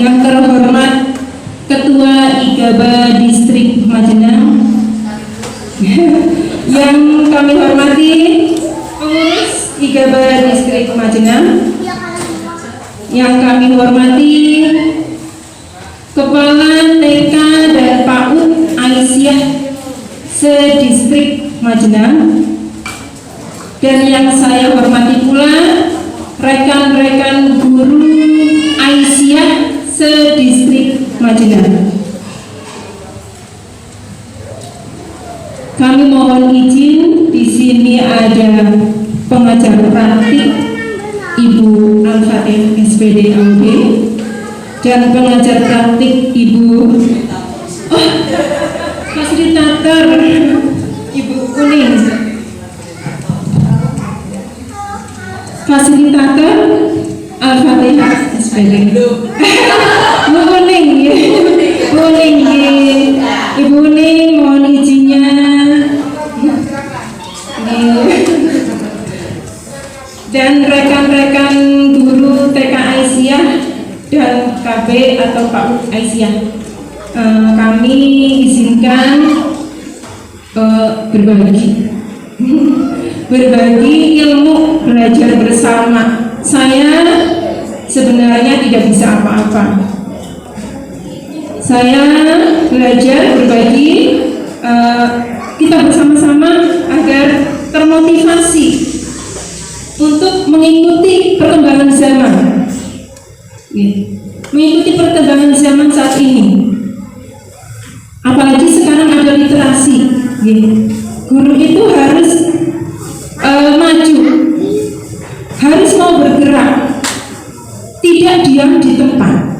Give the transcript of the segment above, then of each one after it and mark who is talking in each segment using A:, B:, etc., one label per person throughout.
A: Yang terhormat Ketua IGABA Distrik Majenang, yang kami hormati pengurus IGABA Distrik Majenang, yang kami hormati Kepala TK dan PAUD Aisyah se-Distrik Majenang, dan yang saya hormati pula rekan-rekan guru Aisyah se-Distrik Majenang. Kami mohon izin, di sini ada pengajar praktik Ibu Al-Fatih SPD AUB dan pengajar praktik Ibu fasilitator Ibu Kuning, fasilitator Al-Fatihah SPD. Bu Kuning, Kuning, Ibu Kuning mohon izinnya. Dan rekan-rekan guru TK Aisyah dan KB atau PAUD Aisyah, kami izinkan berbagi ilmu, belajar bersama. Saya sebenarnya tidak bisa apa-apa. Saya belajar berbagi, kita bersama-sama agar termotivasi untuk mengikuti perkembangan zaman, mengikuti perkembangan zaman saat ini. Apalagi sekarang ada literasi, guru itu harus maju, harus mau bergerak, tidak diam di tempat.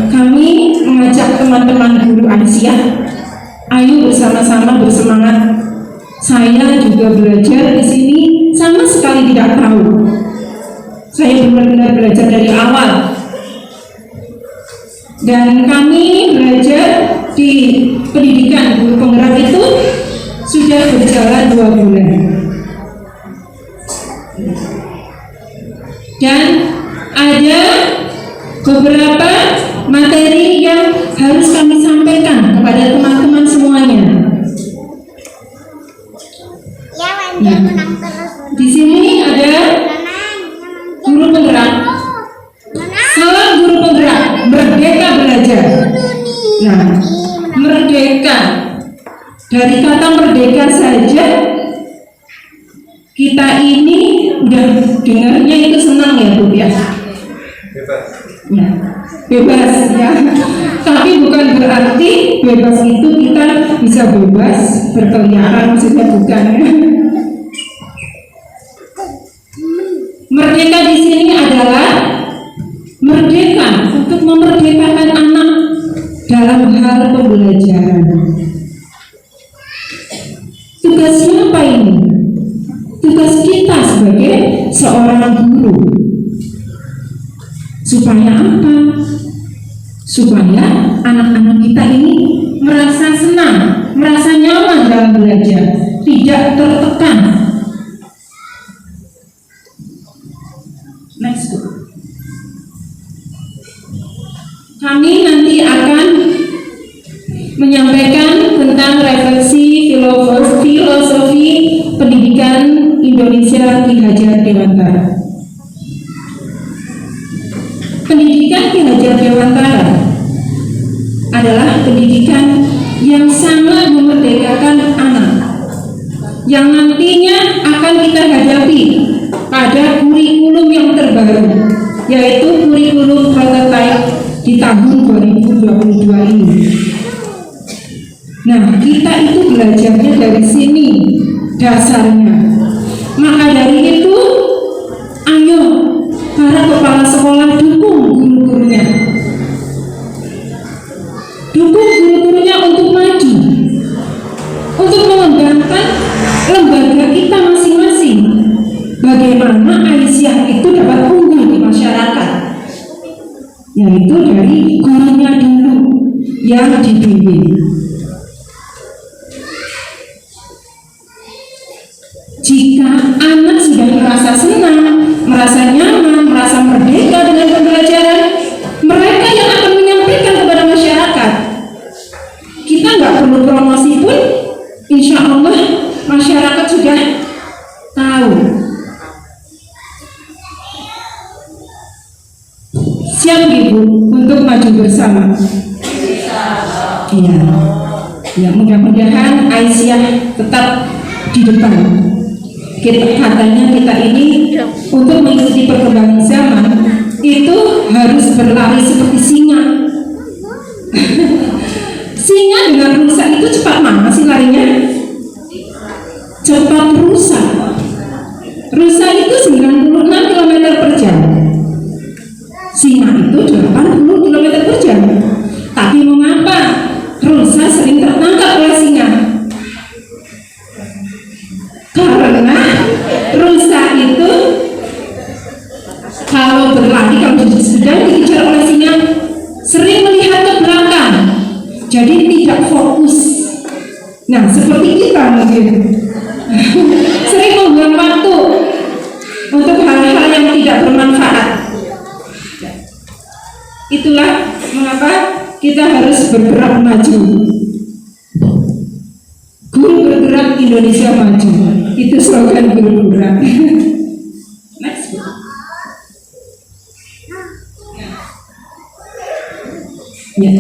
A: Kami mengajak teman-teman guru Aisyah, ayo bersama-sama bersemangat. Saya juga belajar di sini sama sekali tidak tahu. Saya benar-benar belajar dari awal. Dan kami belajar di pendidikan guru penggerak itu sudah berjalan 2 bulan. Dan ada beberapa materi yang harus kami sampaikan kepada teman-teman semuanya. Nah, di sini ada guru penggerak. Salam guru penggerak, merdeka belajar. Nah, merdeka, dari kata merdeka saja kita ini udah dengarnya itu senang ya Bu ya. Ya, bebas ya. Tapi bukan berarti bebas itu kita bisa bebas berkeliaran, maksudnya bukan ya. Merdeka di sini adalah merdeka untuk memerdekakan anak dalam hal pembelajaran. Tugas siapa ini? Tugas kita sebagai seorang guru. Supaya apa? Supaya anak-anak kita ini merasa senang, merasa nyaman dalam belajar, tidak tertekan. Next. Kami nanti akan menyampaikan tentang refleksi filosofi pendidikan Indonesia Ki Hajar Dewantara. Pendidikan Ki Hajar Dewantara adalah pendidikan yang sangat memerdekakan anak, yang nantinya akan kita hadapi pada kurikulum yang terbaru, yaitu kurikulum prototipe di tahun 2022 ini. Nah, kita itu belajarnya dari sini dasarnya. Maka dari itu, ayo para kepala sekolah dukung guru-gurunya. Dukung guru-gurunya untuk maju, untuk mengembangkan lembaga kita masing-masing. Bagaimana Aisyah itu dapat unggul di masyarakat, yaitu dari gurunya dulu yang dibimbing. Jika anak sudah merasa senang, merasa nyaman, merasa merdeka dengan pembelajaran, mereka yang akan menyampaikan kepada masyarakat. Kita nggak perlu promosi pun, insya Allah masyarakat sudah tahu. Siap Ibu untuk maju bersama? Iya. Ya, mudah-mudahan Aisyah tetap di depan. Katanya kita ini untuk mengikuti perkembangan zaman itu harus berlari seperti singa. Singa dengan rusa itu cepat mana sih larinya? Cepat rusa. Rusa itu 96 km per jam. Singa itu 80 km per jam. Tapi mengapa rusa sering tertangkap oleh singa? Karena rusa itu kalau berlari, kalau sedang dikejar oleh singa, sering melihat ke belakang, jadi tidak fokus. Nah, seperti kita mungkin sering membuang waktu untuk hal-hal yang tidak bermanfaat. Itulah mengapa kita harus bergerak maju. Guru bergerak, Indonesia maju. Itu slogan guru bergerak. Next. Ya.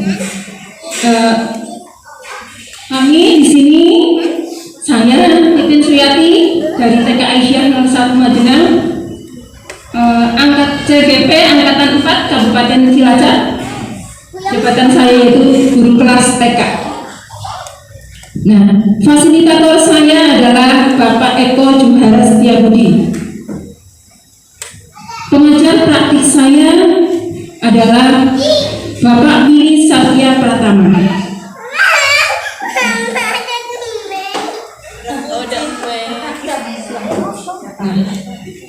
A: Kami di sini, saya Titin Suyati dari TK Aisyah 01 Majenang, angkat CGP angkatan 4 Kabupaten Cilacap. Jabatan saya yaitu guru kelas TK. Nah, fasilitator saya adalah Bapak Eko Juhara Setiabudi. Pengajar praktik saya adalah Bapak Willy Satya Pratama.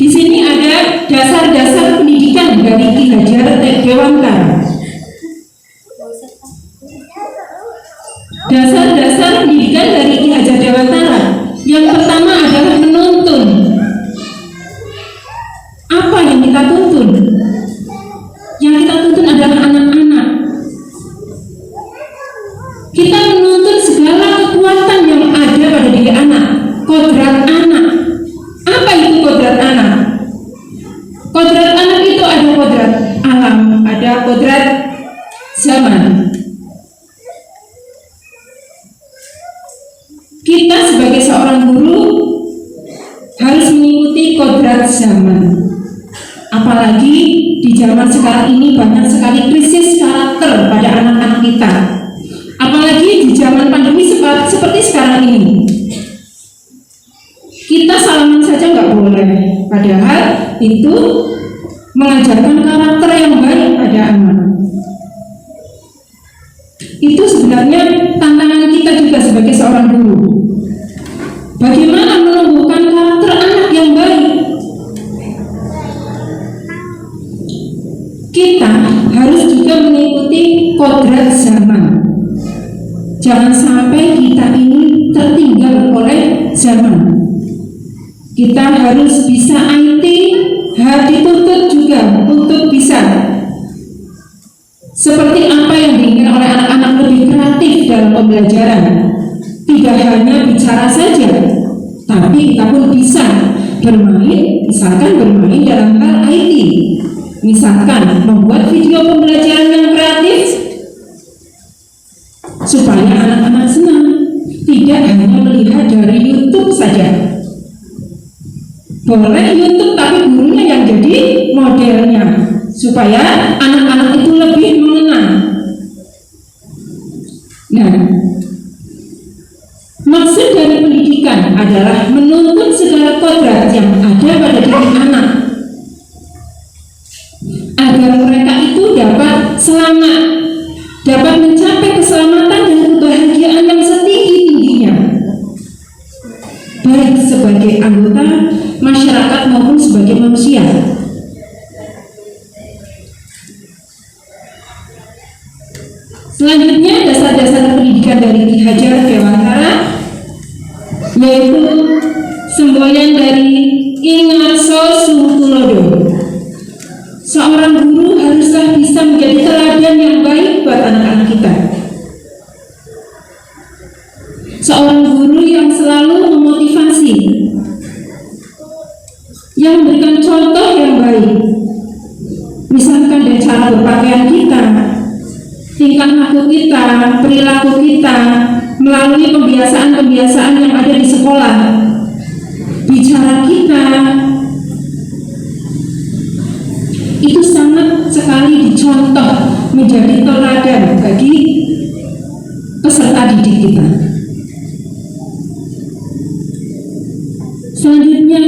A: Di sini ada dasar-dasar pendidikan dari Ki Hajar Dewantara. Dasar-dasar pendidikan dari Ki Hajar Dewantara. Yang pertama adalah menuntun. Apa yang kita tuntun? Yang kita tuntun adalah anak-anak. Kita menuntun segala kekuatan yang ada pada diri anak, kodrat anak. Apa itu kodrat anak? Kodrat anak itu ada kodrat alam, ada kodrat zaman. Kita sebagai seorang guru harus mengikuti kodrat zaman. Apalagi di zaman sekarang ini banyak sekali krisis karakter pada anak-anak kita. Apalagi di zaman pandemi seperti sekarang ini. Kita salaman saja nggak boleh. Padahal itu mengajarkan karakter yang baik pada anak. Itu sebenarnya tantangan kita juga sebagai seorang guru. Bagaimana menumbuhkan karakter anak yang baik? Kita harus juga mengikuti kodrat zaman. Jangan sampai kita ini tertinggal oleh zaman. Kita harus bisa IT, dituntut juga untuk bisa seperti apa yang diinginkan oleh anak-anak, lebih kreatif dalam pembelajaran. Tidak hanya bicara saja, tapi kita pun bisa bermain, misalkan bermain dalam hal IT, misalkan membuat video pembelajaran yang kreatif supaya anak-anak senang, tidak hanya melihat dari YouTube saja. Boleh YouTube tapi gurunya yang jadi modelnya, supaya anak-anak itu lebih mengenal. Nah, maksud dari pendidikan adalah menuntun segala kodrat yang ada pada diri anak agar mereka itu dapat selamat, dapat mencapai keselamatan dan kebahagiaan yang setinggi-tingginya, baik sebagai anggota masyarakat maupun sebagai manusia. Selanjutnya, dasar-dasar pendidikan dari Ki Hajar Dewantara, yaitu semboyan dari Ingarso Sungtulodo. Seorang guru haruslah bisa menjadi teladan yang baik buat anak-anak kita. Seorang guru yang selalu memotivasi, yang memberikan contoh yang baik, misalkan dari cara berpakaian kita, tingkah laku kita, perilaku kita, melalui kebiasaan-kebiasaan yang ada di sekolah, bicara kita, itu sangat sekali dicontoh menjadi teladan bagi peserta didik kita. Selanjutnya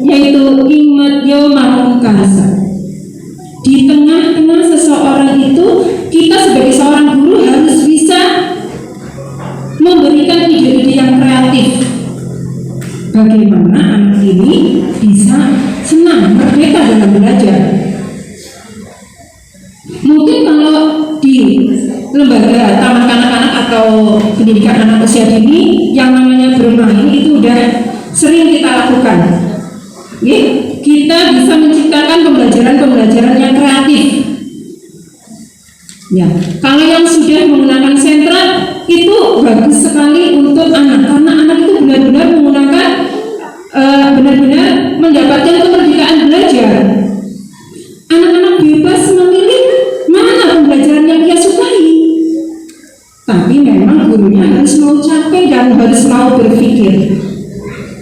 A: yaitu ingat yaumul kasar. Di tengah-tengah seseorang itu, kita sebagai seorang guru harus bisa memberikan ide-ide yang kreatif. Bagaimana anak ini bisa senang, merdeka dalam belajar. Mungkin kalau di lembaga taman kanak-kanak atau pendidikan anak usia dini, yang namanya bermain itu udah sering kita lakukan. Kita bisa menciptakan pembelajaran yang kreatif. Ya, kalau yang sudah menggunakan sentra itu bagus sekali untuk anak, karena anak itu benar-benar menggunakan benar-benar mendapatkan kemerdekaan belajar. Anak-anak bebas memilih mana pembelajaran yang dia sukai. Tapi memang gurunya harus mau capek dan harus mau berpikir,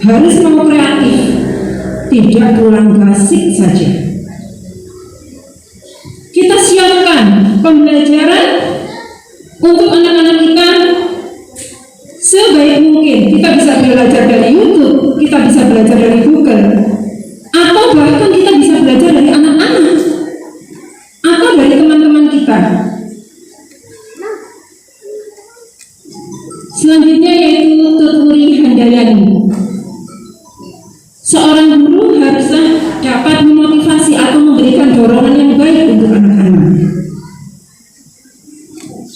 A: harus mau kreatif, tidak pulang gasik saja. Kita siapkan pembelajaran untuk anak-anak kita sebaik mungkin. Kita bisa belajar dari YouTube, kita bisa belajar dari Google, atau bahkan kita bisa belajar dari anak-anak atau dari teman-teman kita. Selanjutnya yaitu Tuturi Handayani. Seorang guru haruslah dapat memotivasi atau memberikan dorongan yang baik untuk anak-anak.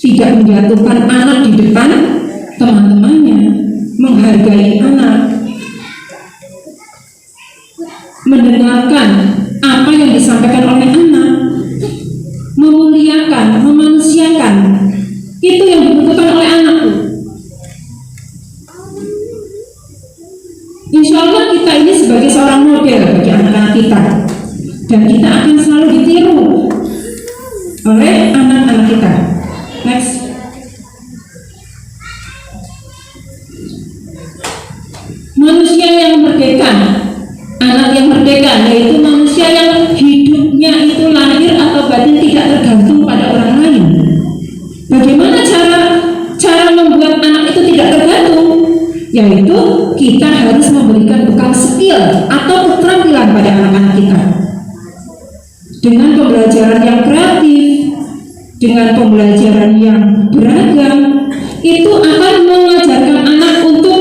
A: Tidak menjatuhkan anak di depan teman-temannya, menghargai anak, mendengarkan apa yang disampaikan oleh anak, memuliakan, memanusiakan. Itu yang dibutuhkan oleh anak. Insya Allah kita ini sebagai seorang model bagi anak-anak kita, dan kita akan selalu ditiru oleh anak-anak kita. Next. Manusia yang merdeka, anak yang merdeka, yaitu manusia yang hidupnya itu lahir atau batin tidak tergantung pada orang lain. Bagaimana cara membuat anak itu tidak tergantung? Yaitu kita harus memberikan bekal skill atau keterampilan pada anak-anak kita dengan pembelajaran yang kreatif, dengan pembelajaran yang beragam. Itu akan mengajarkan anak untuk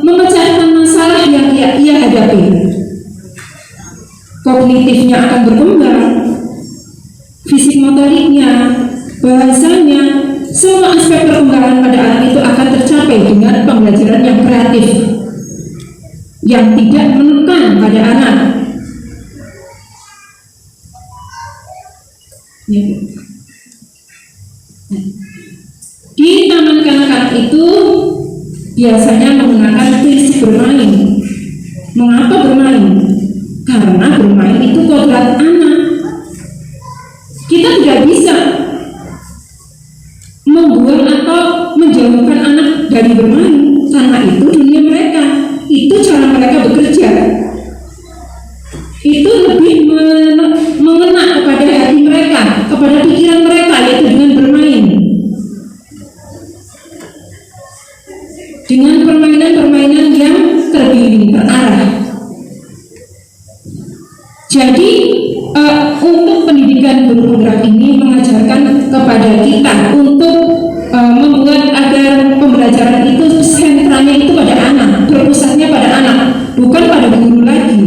A: memecahkan masalah yang ia hadapi. Kognitifnya akan berkembang, fisik motoriknya, bahasanya, semua aspek perkembangan pada anak itu akan tercapai dengan pembelajaran yang kreatif, yang tidak menekan pada anak. Di taman kanak-kanak itu biasanya menggunakan prinsip bermain. Mengapa bermain? Karena bermain itu kodrat anak. Kita tidak bisa membuang atau menjauhkan anak dari bermain, karena itu dunia mereka, itu cara mereka bekerja. Itu lebih mengena kepada hati mereka, kepada pikiran mereka, yaitu dengan bermain, dengan permainan-permainan yang terbimbing, terarah. Jadi untuk pendidikan guru penggerak ini mengajarkan kepada kita untuk membuat agar pembelajaran itu sentralnya itu pada anak, berpusatnya pada anak, bukan pada guru lagi.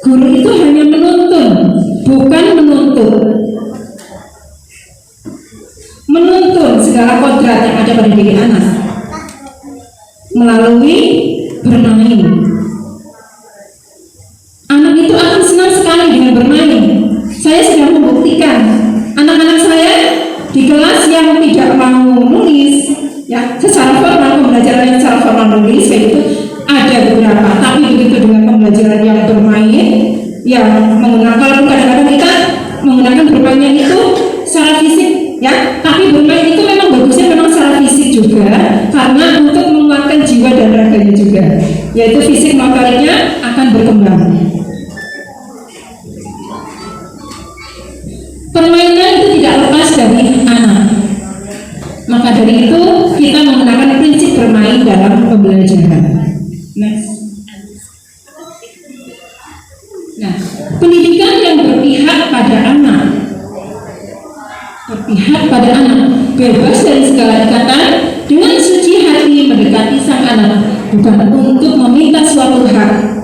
A: Guru itu hanya menuntun, bukan menuntut. Menuntun segala kodrat yang ada pada diri anak melalui bermain. Anak itu akan senang sekali Saya sudah membuktikan anak-anak saya di kelas yang tidak mau nulis, ya, secara formal, pembelajaran yang secara formal menulis kayak gitu ada beberapa, tapi begitu dengan pembelajaran yang bermain, yang menggunakan, walaupun kadang-kadang kita menggunakan bermainnya itu secara fisik, ya, tapi bermain itu memang bagusnya memang secara fisik juga, karena untuk menguatkan jiwa dan raganya juga, yaitu fisik motoriknya akan berkembang. Permainan itu tidak lepas dari anak. Maka dari itu kita menggunakan prinsip bermain dalam pembelajaran. Next. Nah, pendidikan yang berpihak pada anak, bebas dari segala ikatan, dengan suci hati mendekati sang anak, bukan untuk meminta suatu hak,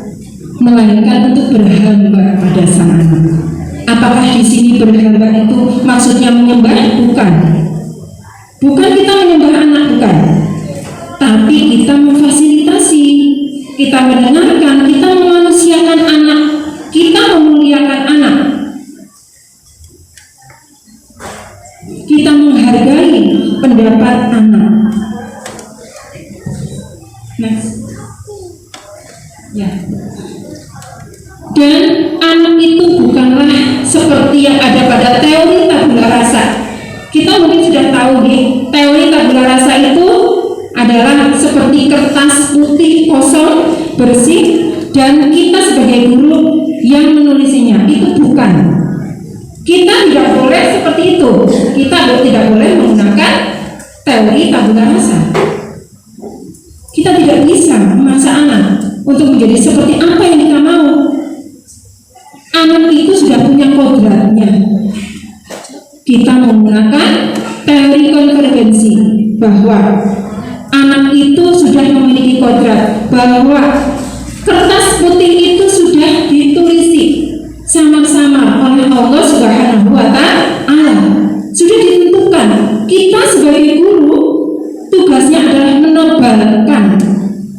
A: melainkan untuk berhamba pada sang anak. Apakah di sini berhamba itu maksudnya menyembah? Bukan. Bukan kita menyembah anak, bukan. Tapi kita memfasilitasi, kita mendengarkan, kita memanusiakan anak, kita memuliakan anak, kita menghargai pendapat anak. Next. Ya. Dan anak itu bukanlah seperti yang ada pada teori tabula rasa. Kita mungkin sudah tahu nih, teori tabula rasa itu adalah seperti kertas putih kosong bersih dan kita sebagai guru yang menulisnya. Itu bukan. Kita tidak boleh seperti itu. Kita tidak boleh menggunakan teori tabula rasa. Kita tidak bisa memaksa anak untuk menjadi seperti apa yang kita mau. Anak itu sudah punya kodratnya. Kita menggunakan teori konvergensi bahwa anak itu sudah memiliki kodrat, bahwa kertas putih itu sudah ditulisi sama-sama oleh Allah Subhanahu wa Ta'ala. Sudah ditentukan. Kita sebagai guru tugasnya adalah menobalkan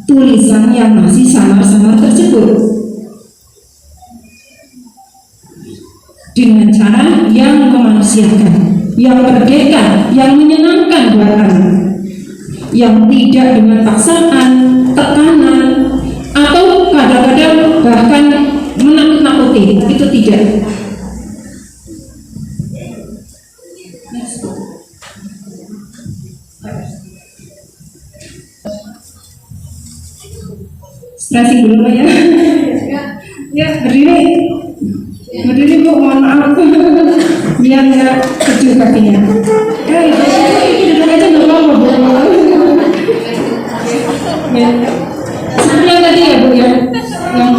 A: tulisan yang masih samar-samar tersebut dengan cara yang memanusiakan, yang merdeka, yang menyenangkan buat anak, yang tidak dengan paksaan, tekanan, atau kadang-kadang bahkan menakut-nakuti. Itu tidak. Stretching dulu ya. Ya, berdiri. Berdiri Bu, mohon maaf. Biar nggak kecil kakinya. Duduk aja nggak apa-apa Bu. Ya. Seperti yang tadi ya Bu ya. Yang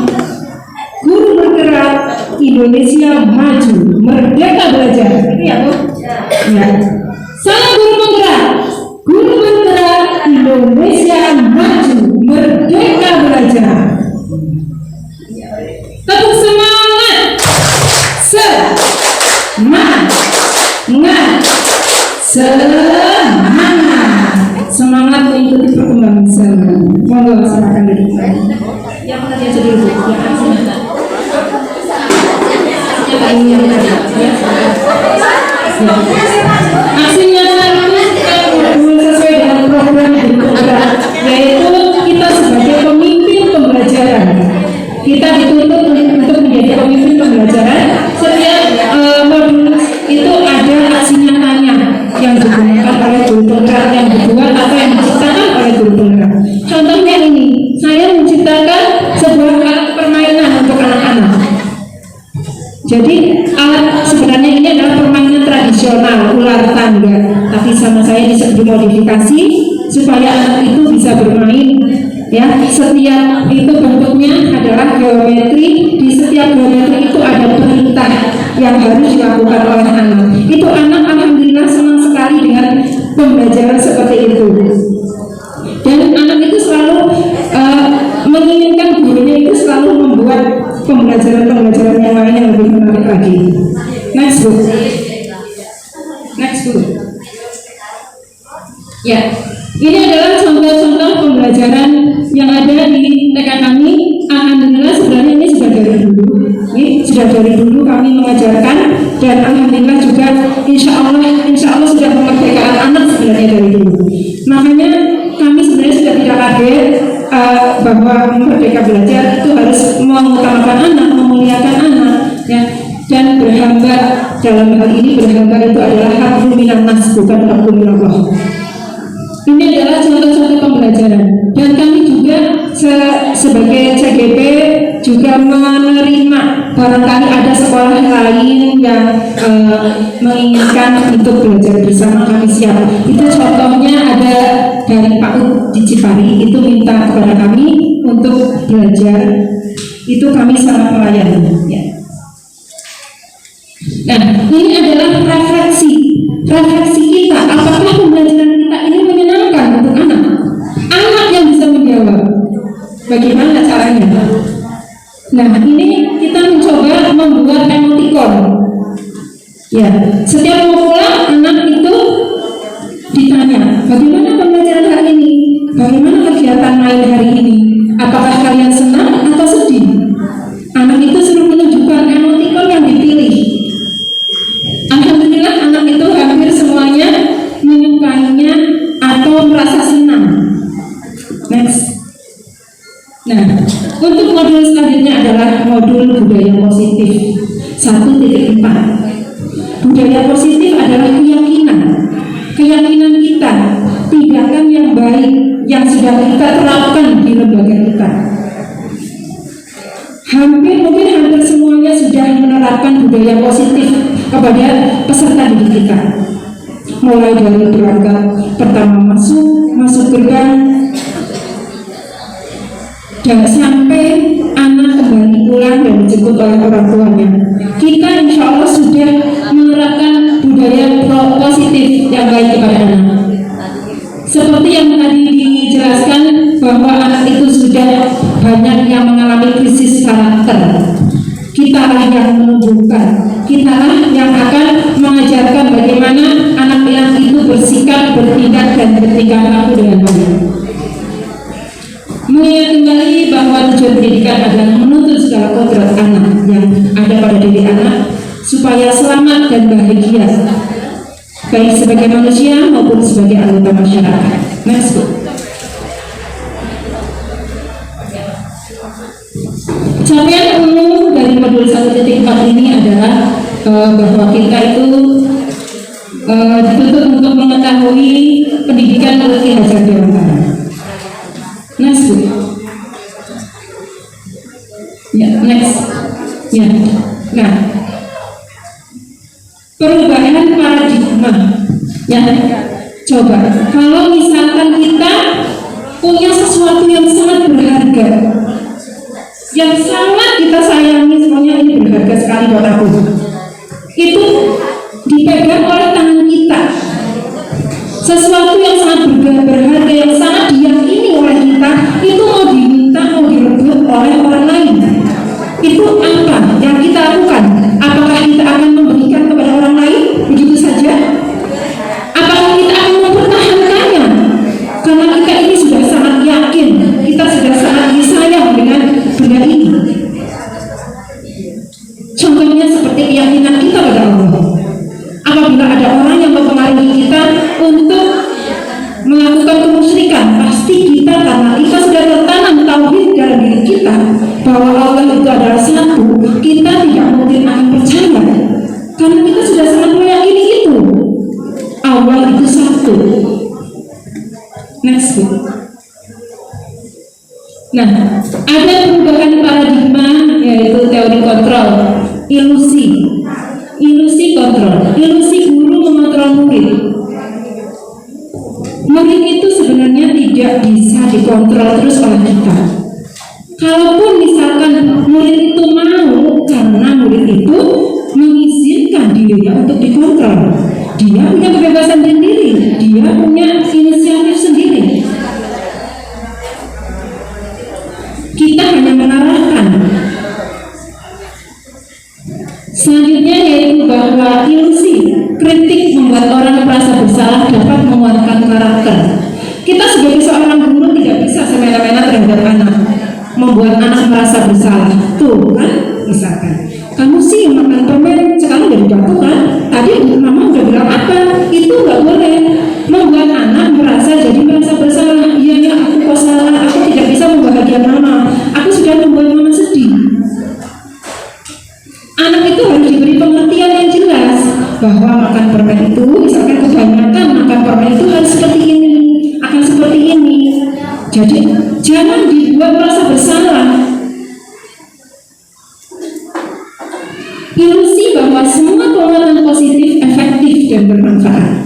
A: guru bergerak Indonesia maju, merdeka belajar. Itu ya Bu. Ya. Saya guru bergerak. Guru bergerak Indonesia maju, merdeka belajar. Tepuk semangat. Semangat mengikuti perkembangan zaman. Monggo silakan diri. Yang tadi aja dulu. Aksinya sesuai dengan program yang bergerak, yaitu kita sebagai pemimpin pembelajaran. Kita dituntut untuk menjadi pemimpin pembelajaran. Setiap modul itu ada aksi nyatanya yang digunakan oleh guru penggerak, yang dibuat atau yang diciptakan oleh guru penggerak. Contohnya ini, saya menciptakan sebuah alat permainan untuk anak-anak. Jadi alat sebenarnya ini adalah permainan tradisional ular tangga, tapi sama saya dimodifikasi supaya anak itu bisa bermain. Ya, setiap itu bentuknya adalah geometri. Di setiap geometri itu ada perintah yang harus dilakukan oleh anak. Itu anak alhamdulillah senang sekali dengan pembelajaran seperti itu. Dan anak itu selalu menginginkan gurunya itu selalu membuat pembelajaran-pembelajaran yang lain yang lebih menarik lagi. Next Bu. Ya, ini adalah contoh-contoh pembelajaran yang ada di TK kami. Alhamdulillah sebenarnya ini sudah dari dulu. Ini sudah dari dulu kami mengajarkan, dan alhamdulillah juga insya Allah sudah memerdekakan anak sebenarnya dari dulu. Makanya kami sebenarnya sudah tidak kaget bahwa Merdeka Belajar itu harus mengutamakan anak, memuliakan anak, ya. Dan berhamba, dalam hal ini berhamba itu adalah hablum minan nas, bukan hablum minallah. Ini adalah contoh-contoh pembelajaran, dan kami juga sebagai CGP juga menerima barangkali ada sekolah lain yang menginginkan untuk belajar bersama, kami siap. Itu contohnya ada dari Pak Ud di Cipari, itu minta kepada kami untuk belajar, itu kami sangat melayani, ya. Nah, ini adalah refleksi kita, apakah pembelajaran kita ini menyenangkan untuk anak yang bisa menjawab, bagaimana caranya. Nah, ini kita mencoba membuat emoticon, ya. Setiap mau pulang anak itu ditanya, bagaimana pembelajaran hari ini, bagaimana kegiatan main hari ini, apakah kalian senang atau sedih. Anak itu suruh menunjukkan emoticon yang dipilih. Alhamdulillah anak itu hampir semuanya menyukainya atau merasa senang. Next. Nah, untuk modul selanjutnya adalah modul budaya positif 1.4. Budaya positif adalah keyakinan kita, tindakan yang baik yang sudah kita terapkan di lembaga kita. Mungkin hampir semuanya sudah menerapkan budaya positif kepada peserta didik kita, mulai dari berangkat pertama masuk gerbang, dan sampai anak kembali pulang dan dijemput oleh orang tuanya. Kita insya Allah sudah menerapkan budaya positif yang baik kepada anak. Seperti yang tadi dijelaskan bahwa anak itu sudah banyak yang mengalami krisis karakter. Kitalah yang menumbuhkan, kitalah yang akan mengajarkan bagaimana anak yang itu bersikap, bertindak, dan bertingkah laku dengan baik. Mengingat kembali bahwa tujuan pendidikan adalah menuntut segala kodrat anak yang ada pada diri anak supaya selamat dan bahagia, baik sebagai manusia maupun sebagai anggota masyarakat. Next. Capaian umum dari modul 1.4 ini adalah bahwa kita itu dituntut untuk mengetahui pendidikan menurut Ki Hajar Dewantara. Next. Ya, next. Ya. Nah, perubahan paradigma. Ya, coba kalau misalkan kita punya sesuatu yang sangat berharga, yang sangat kita sayangi, semuanya ini berharga sekali buat aku, itu dipegang oleh tangan kita. Sesuatu yang sangat berharga, yang sangat diyakini oleh kita, itu mau diminta, mau direbut oleh orang lain. Itu apa yang kita lakukan? Apakah kita akan memberikan kepada orang lain begitu saja? Apakah kita akan mempertahankannya? Karena kita ini sudah sangat yakin, kita sudah sangat disayang dengan benda ini. Contohnya seperti keyakinan kita pada Allah. Apabila ada orang yang mempengaruhi kita untuk melakukan kemusyrikan, pasti kita, karena kita sudah tertanam tauhid dalam diri kita bahwa Allah itu adalah satu, kita tidak mungkin akan percaya karena kita sudah sangat meyakini itu Allah itu satu. Next. Nah, ada perubahan paradigma, yaitu teori kontrol, ilusi kontrol, ilusi guru mengontrol murid. Murid itu sebenarnya tidak bisa dikontrol terus oleh kita. Kalaupun misalkan murid itu mau, karena murid itu mengizinkan dirinya untuk dikontrol, dia punya kebebasan sendiri, dia punya inisiatif sendiri. Kita hanya mengarahkan. Selanjutnya yaitu bahwa ilusi kritik membuat orang merasa bersalah dapat menguatkan karakter. Kita sebagai seorang guru tidak bisa semena-mena terhadap anak, membuat anak merasa bersalah. Tuh kan, misalkan. Kamu sih makan permen sekarang udah jatuh kan? Tadi mama udah bilang apa? Itu nggak boleh. Membuat anak merasa bersalah. Iya ya, aku kok salah. Aku tidak bisa membahagiakan mama. Aku sudah membuat mama sedih. Anak itu harus diberi pengertian yang jelas bahwa makan permen itu, misalkan kebanyakan makan permen itu harus seperti ini, akan seperti ini. Jadi jangan dibuat merasa bersalah. Ilusi bahwa semua pengeluaran positif efektif dan bermanfaat.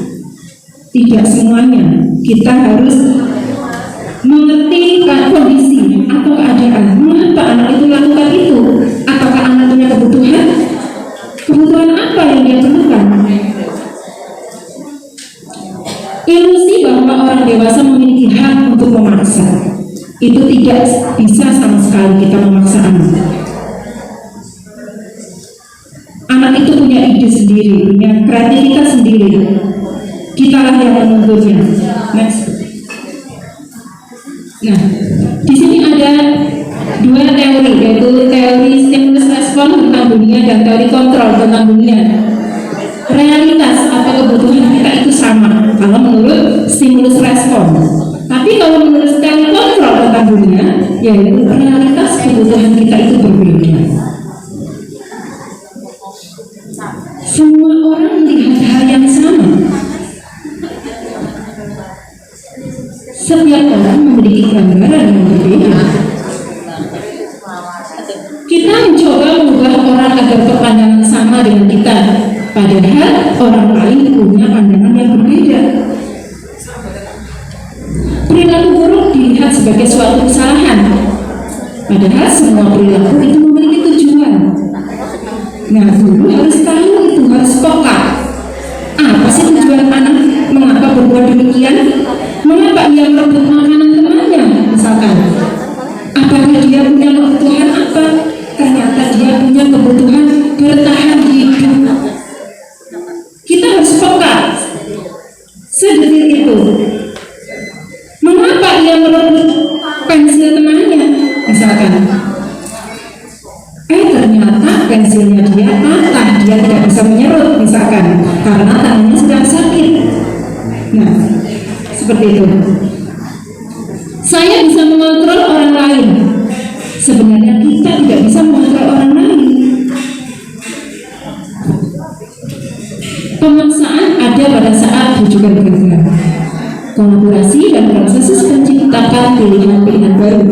A: Tidak semuanya. Kita harus mengerti kondisi atau keadaan. Mengapa anak itu lakukan itu? Apakah anak punya kebutuhan? Kebutuhan apa yang dia perlukan? Ilusi bahwa orang dewasa memiliki hak untuk memaksa. Itu tidak bisa sama sekali kita memaksa anak. Anak itu punya ide sendiri, punya kreativitas sendiri. Kitalah yang menuntunnya. Next. Nah, di sini ada dua teori, yaitu teori stimulus respon tentang dunia dan teori kontrol tentang dunia. Realitas atau kebutuhan kita itu sama kalau menurut stimulus respon. Tapi kalau menurut teori kontrol tentang dunia, yaitu realitas kebutuhan kita itu berbeda. Semua orang melihat hal yang sama. Setiap orang memiliki gambaran yang berbeda. Kita mencoba mengubah orang agar berpandangan sama dengan kita, padahal orang lain punya pandangan yang berbeda. Perilaku buruk dilihat sebagai suatu kesalahan, padahal semua perilaku itu memiliki tujuan. Nah, guru harus tahu itu, harus peka. Apa sih tujuan anak? Mengapa berbuat demikian? Mengapa dia merebut makanan temannya, misalkan? Apakah dia punya kebutuhan apa? Ternyata dia punya kebutuhan bertahan hidup. Kita harus peka sedetil itu. Mengapa dia merebut pensil temannya, misalkan? Ternyata pensilnya dia patah, dia tidak bisa menyerut, misalkan, karena tangannya sedang sakit. Nah, seperti itu. Saya bisa mengontrol orang lain. Sebenarnya kita tidak bisa mengontrol orang lain. Pemaksaan ada pada saat hubungan bergerak. Kolaborasi dan proses menciptakan pilihan-pilihan baru.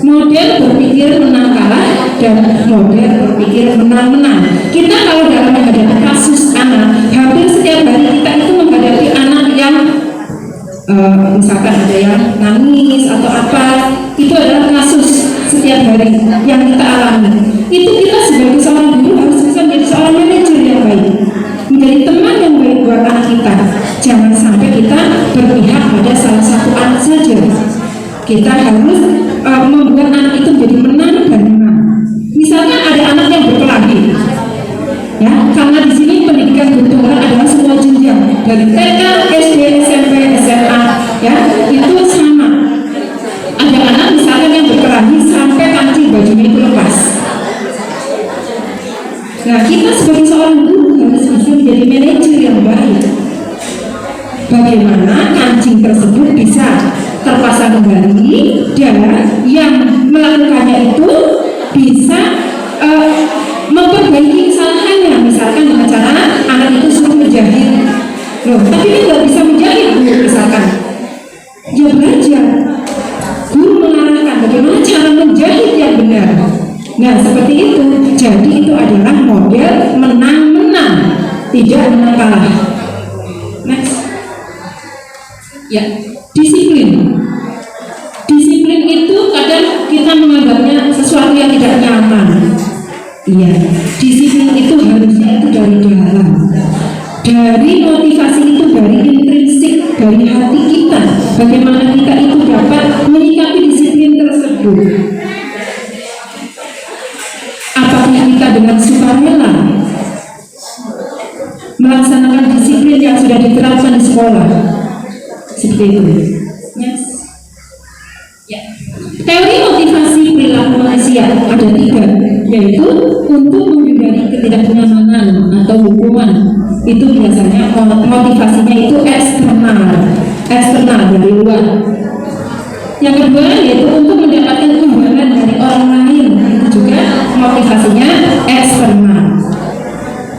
A: Model berpikir menang kalah dan model berpikir menang-menang. Kita kalau dalam menghadapi kasus anak, hampir setiap hari kita itu menghadapi anak yang misalkan ada yang nangis atau apa, itu adalah kasus setiap hari yang kita alami. Itu kita sebagai seorang guru harus bisa menjadi seorang manajer yang baik, menjadi teman yang baik buat anak kita. Jangan sampai kita berpihak pada salah satu anak saja. Kita harus membuat anak itu menjadi menang dan menang. Misalkan ada anak yang berkelahi, ya, karena di sini pendidikan kultural adalah semua jenjang dari TK, SD, SMP, SMA, ya, itu sama. Ada anak misalkan yang berkelahi sampai kancing bajunya itu lepas. Nah, kita sebagai seorang guru harus bisa menjadi manajer yang baik. Bagaimana kancing tersebut bisa terpasang kembali dan yang melakukannya itu bisa memperbaiki kesalahannya, misalkan dengan cara anak itu suruh menjahit. Loh, tapi dia nggak bisa menjahit, misalkan. Ya belajar. Guru mengarahkan bagaimana cara menjahit yang benar. Nah, seperti itu. Jadi itu adalah model menang-menang, tidak menang kalah. Next. Ya, disiplin. Disiplin itu kadang kita menganggapnya sesuatu yang tidak nyaman. Iya, disiplin itu harusnya itu dari dalam, dari motivasi itu, dari intrinsik, dari hati kita. Bagaimana kita itu dapat menyikapi disiplin tersebut? Apakah kita dengan sukarela melaksanakan disiplin yang sudah diterapkan di sekolah? Seperti itu. Yes. Ya. Teori motivasi perilaku rahasia, ada 3, yaitu untuk menghindari ketidaknyamanan atau hukuman. Itu biasanya motivasinya itu eksternal dari luar. Yang kedua yaitu untuk mendapatkan imbalan dari orang lain, itu juga motivasinya eksternal.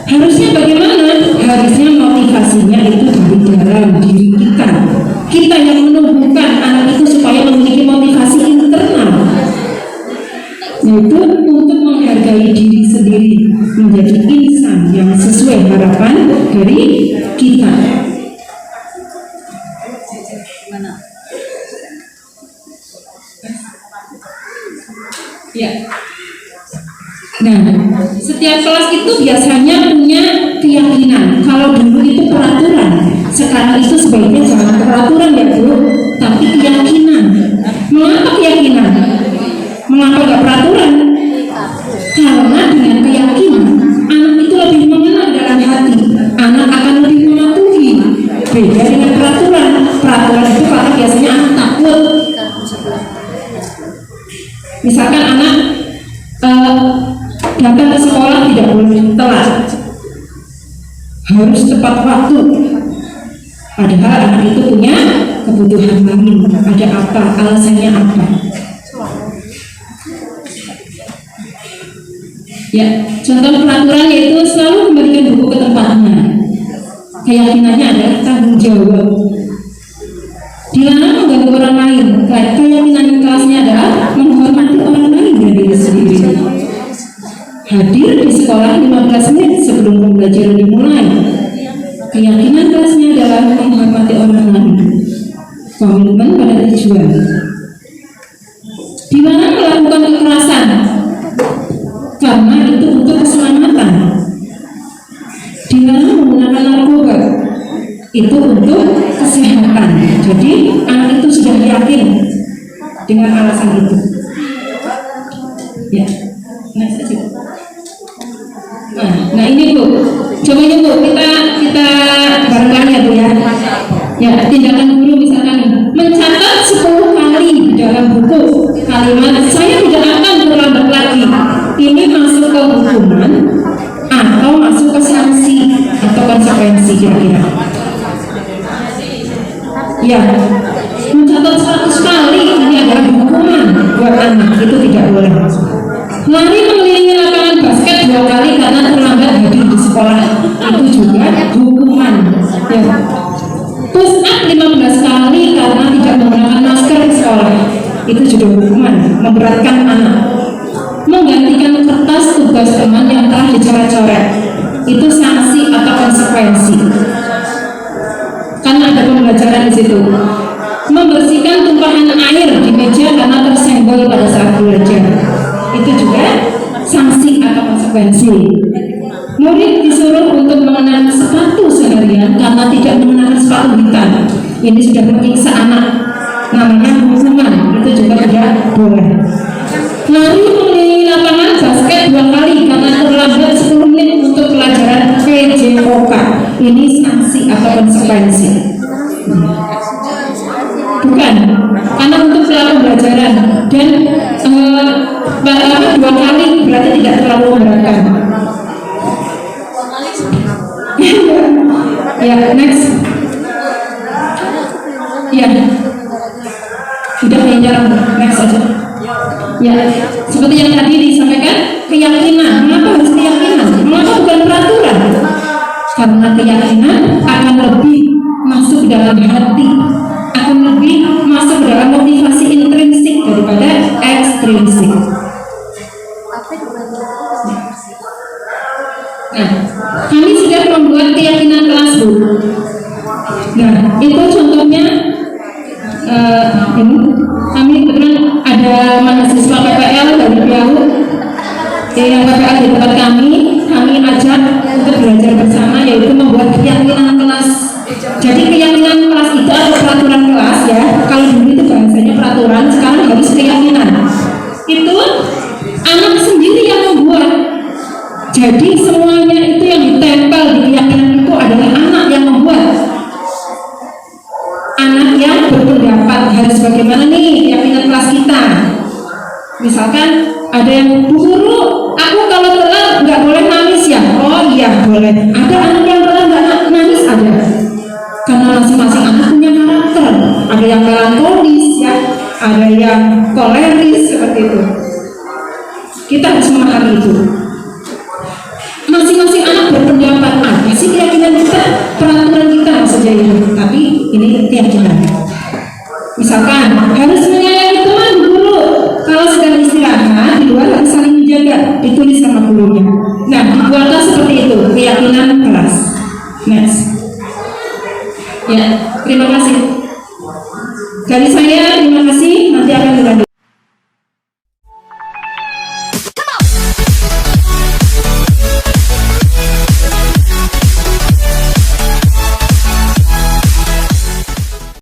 A: Harusnya bagaimana? Harusnya motivasinya itu dari dalam diri kita. Kita yang menumbuhkan anak itu supaya memiliki motivasi internal, yaitu untuk menghargai diri sendiri, menjadi insan yang sesuai harapan dari kita. Ya. Nah, setiap kelas itu biasanya punya keyakinan. Kalau dulu itu peraturan, sekarang itu sebaiknya jangan peraturan ya Bu, tapi keyakinan. Mengapa keyakinan? Mengapa nggak peraturan? Karena dengan keyakinan, anak itu lebih mengenal dalam hati. Anak akan lebih mematuhi. Beda dengan peraturan. Peraturan itu karena biasanya anak takut. Misalkan anak datang ke sekolah tidak boleh telat, harus tepat waktu. Padahal anak itu punya kebutuhan lain. Ada apa? Alasannya apa? Ya, contoh peraturan yaitu selalu memberikan buku ke tempatnya. Keyakinannya adalah tanggung jawab. Dilarang mengganggu orang lain. Keyakinan kelasnya adalah menghormati orang lain dari diri sendiri. Hadir di sekolah 15 menit sebelum pembelajaran dimulai. Keyakinan kelasnya adalah menghormati orang lain. Komitmen pada tujuan. Di mana melakukan kekerasan? Karena itu untuk keselamatan. Di mana menggunakan narkoba? Itu untuk kesehatan. Jadi anak itu sudah yakin dengan alasan itu. Ya, next aja. Nah ini Bu, coba ya Bu, kita barengkan ya Bu ya. Ya, tindakan guru misalkan mencatat 10 kali dalam buku kalimat saya tidak akan terlambat lagi. Ini masuk ke hukuman atau masuk ke sanksi atau konsekuensi kira-kira? Ya, mencatat 100 kali ini adalah hukuman buat anak, itu tidak boleh. Lari mengelilingi lapangan basket 2 kali karena terlambat hadir di sekolah, itu juga hukuman. Ya. Push up 15 kali karena tidak menggunakan masker di sekolah, itu juga hukuman, memberatkan anak. Menggantikan kertas tugas teman yang telah dicoret-coret, itu sanksi atau konsekuensi. Karena ada pembelajaran di situ. Membersihkan tumpahan air di meja karena tersenggol pada saat belajar, itu juga sanksi atau konsekuensi. Murid disuruh untuk mengenakan sepatu seharian karena tidak mengenakan sepatu hitam. Ini sudah menyiksa anak, namanya hukuman, itu juga tidak boleh. Lari mengelilingi lapangan basket 2 kali karena terlambat 10 menit untuk pelajaran PJOK, ini sanksi atau konsekuensi. Bukan, karena untuk pelajaran dan 2 kali berarti tidak terlalu memberatkan. Ya, next. Ya, sudah yang next aja. Ya, seperti yang tadi disampaikan, keyakinan. Mengapa harus keyakinan? Mengapa bukan peraturan? Karena keyakinan akan lebih masuk dalam hati, akan lebih masuk dalam motivasi intrinsik daripada ekstrinsik. Nah, kami sudah membuat keyakinan kelas Bu. Nah, itu contohnya ini kami kebetulan ada mahasiswa PPL dari Riau yang PPL di tempat kami ajak untuk belajar bersama, yaitu membuat keyakinan kelas. Jadi keyakinan kelas itu ada peraturan kelas ya. Kalau dulu itu bahasanya peraturan, sekarang harus keyakinan. Itu anak sendiri yang membuat. Jadi semuanya itu yang ditempel di keyakinan itu adalah anak yang membuat. Anak yang berpendapat harus bagaimana nih keyakinan kelas kita. Misalkan Ada yang, Bu Guru, aku kalau telat nggak boleh nangis ya? Oh iya boleh. Ada anak yang telat nggak nangis? Ada. Karena masing-masing anak punya karakter. Ada yang melankolis ya, ada yang koleris seperti itu. Kita harus memahami itu. Masing-masing anak berpendapat apa sih keyakinan kita, peraturan kita saja itu. Tapi ini keyakinan. Misalkan harus menyayangi teman guru. Kalau sedang istirahat di luar harus saling menjaga. Ditulis sama gurunya. Nah, dibuatlah seperti itu keyakinan kelas. Next. Ya, terima kasih. Dari saya terima kasih. Nanti akan dilanjutkan.